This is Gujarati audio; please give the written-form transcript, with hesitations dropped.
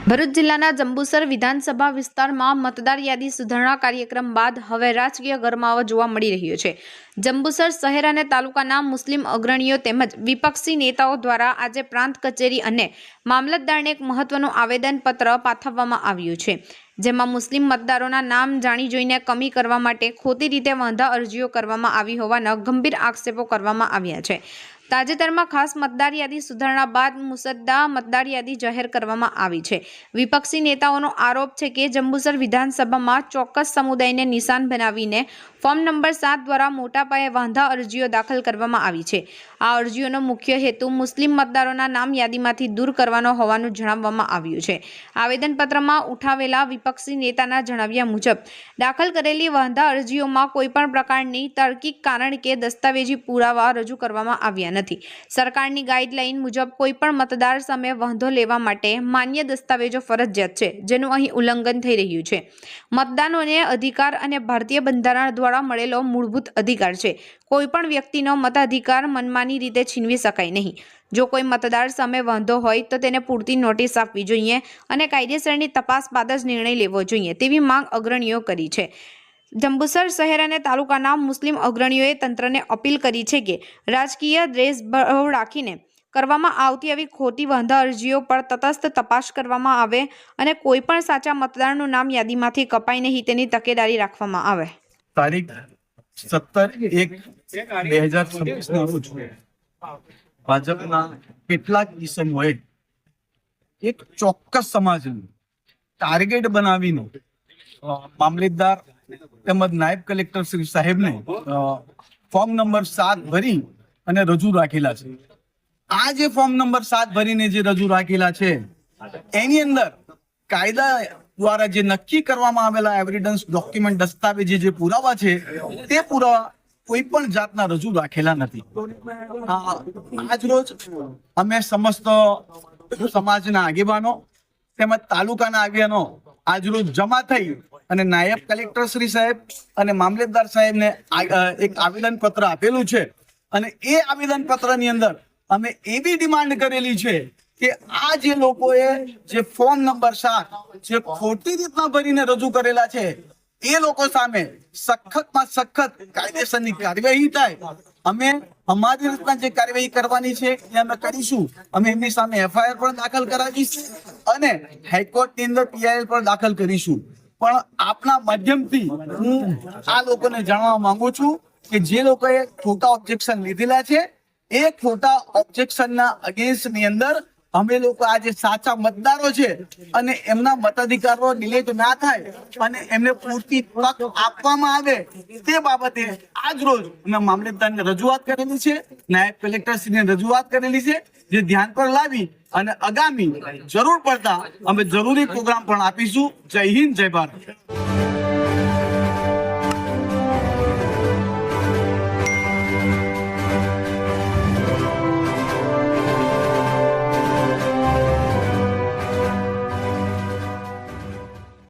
ભરૂચ જિલ્લાના જંબુસર વિધાનસભા વિસ્તારમાં મતદાર યાદી સુધારણા કાર્યક્રમ બાદ હવે રાજકીય ગરમાવો જોવા મળી રહ્યો છે। જંબુસર શહેર અને તાલુકાના મુસ્લિમ અગ્રણીઓ તેમજ વિપક્ષી નેતાઓ દ્વારા આજે પ્રાંત કચેરી અને મામલતદારને એક મહત્વનું આવેદનપત્ર પાઠવવામાં આવ્યું છે, જેમાં મુસ્લિમ મતદારોના નામ જાણી જોઈને કમી કરવા માટે ખોટી રીતે વાંધા અરજીઓ કરવામાં આવી હોવાના ગંભીર આક્ષેપો કરવામાં આવ્યા છે। તાજેતરમાં ખાસ મતદાર યાદી સુધારણા બાદ મુસદ્દા મતદાર યાદી જાહેર કરવામાં આવી છે। વિપક્ષી નેતાઓનો આરોપ છે કે જંબુસર વિધાનસભામાં ચોક્કસ સમુદાયને નિશાન બનાવીને ફોર્મ નંબર 7 દ્વારા મોટા પાયે વાંધા અરજીઓ દાખલ કરવામાં આવી છે। આ અરજીઓનો મુખ્ય હેતુ મુસ્લિમ મતદારોના નામ યાદીમાંથી દૂર કરવાનો હોવાનું જણાવવામાં આવ્યું છે। આવેદનપત્રમાં ઉઠાવેલા વિપક્ષી નેતાના જણાવ્યા મુજબ દાખલ કરેલી વાંધા અરજીઓમાં કોઈપણ પ્રકારની તાર્કિક કારણ કે દસ્તાવેજી પુરાવા રજૂ કરવામાં આવ્યા નથી। સરકારની ગાઈડલાઈન મુજબ કોઈપણ મતદાર સામે વાંધો લેવા માટે માન્ય દસ્તાવેજો ફરજિયાત છે, જેનું અહીં ઉલ્લંઘન થઈ રહ્યું છે। મતદાનોને અધિકાર અને ભારતીય બંધારણ દ્વારા મળેલો મૂળભૂત અધિકાર છે। કોઈપણ વ્યક્તિનો મતાધિકાર મનમાની રીતે છીનવી શકાય નહીં। જો કોઈ મતદાર સામે વાંધો હોય તો તેને પૂરતી નોટિસ આપવી જોઈએ અને કાયદેસરની તપાસ બાદ જ નિર્ણય લેવો જોઈએ તેવી માંગ અગ્રણીઓ કરી છે। જંબુસર શહેર અને તાલુકાના મુસ્લિમ અગ્રણીઓએ તંત્રને અપીલ કરી છે કે રાજકીય દ્વેષભાવ રાખીને કરવામાં આવતી આવી ખોટી વાંધા અરજીઓ પર તટસ્થ તપાસ કરવામાં આવે અને કોઈપણ સાચા મતદારનું નામ યાદીમાંથી કપાય નહીં તેની તકેદારી રાખવામાં આવે। તારીખ 17/1/2026 ના રોજ ભાજપના કેટલાક ઇસમોએ એક ચોક્કસ સમાજનું ટાર્ગેટ બનાવીને મામલતદાર તેમજ નાયબ કલેક્ટર શ્રી સાહેબને ફોર્મ નંબર 7 ભરી અને રજૂ રાખેલા છે। આ જે ફોર્મ નંબર 7 ભરીને જે રજૂ રાખેલા છે એની અંદર કાયદા દ્વારા જે નક્કી કરવામાં આવેલા એવિડન્સ ડોક્યુમેન્ટ દસ્તાવેજી જે પુરાવા છે તે પુરાવા કોઈ પણ જાતના રજૂ રાખેલા નથી। આજ રોજ અમે સમસ્ત સમાજના આગેવાનો તેમજ તાલુકાના આગેવાનો આજ રોજ જમા થઈ અને નાયબ કલેક્ટર શ્રી સાહેબ અને મામલતદાર સાહેબને એક આવેદન પત્ર આપેલું છે અને એ આવેદન પત્રની અંદર અમે એવી ડિમાન્ડ કરેલી છે કે આ જે લોકોએ જે ફોર્મ નંબર 7 જે ખોટી રીતના ભરીને રજૂ કરેલા છે એ લોકો સામે સખતમાં સખત કાયદેસરની કાર્યવાહી થાય। અમે અમારી રીતના જે કાર્યવાહી કરવાની છે એ અમે કરીશું। અમે એમની સામે એફઆઈઆર પણ દાખલ કરાવીશું અને હાઈકોર્ટની અંદર પીઆઈએલ પણ દાખલ કરીશું। પણ આપના માધ્યમથી હું આ લોકોને જાણવા માંગુ છું કે જે લોકોએ ખોટા ઓબ્જેક્શન લીધેલા છે એ ખોટા ઓબ્જેક્શનના અગેન્સ્ટની અંદર અમે લોકો આ જે સાચા મતદારો છે અને એમના મતાધિકારો ડિલેટ ના થાય અને એમને પૂરતી તક આપવામાં આવે તે બાબતે આજ રોજ અમે મામલતદારને રજૂઆત કરેલી છે, નાયબ કલેક્ટરશ્રીને રજૂઆત કરેલી છે, જે ધ્યાન પર લાવી અને આગામી જરૂર પડતા અમે જરૂરી પ્રોગ્રામ પણ આપીશું। જય હિન્દ, જય ભારત।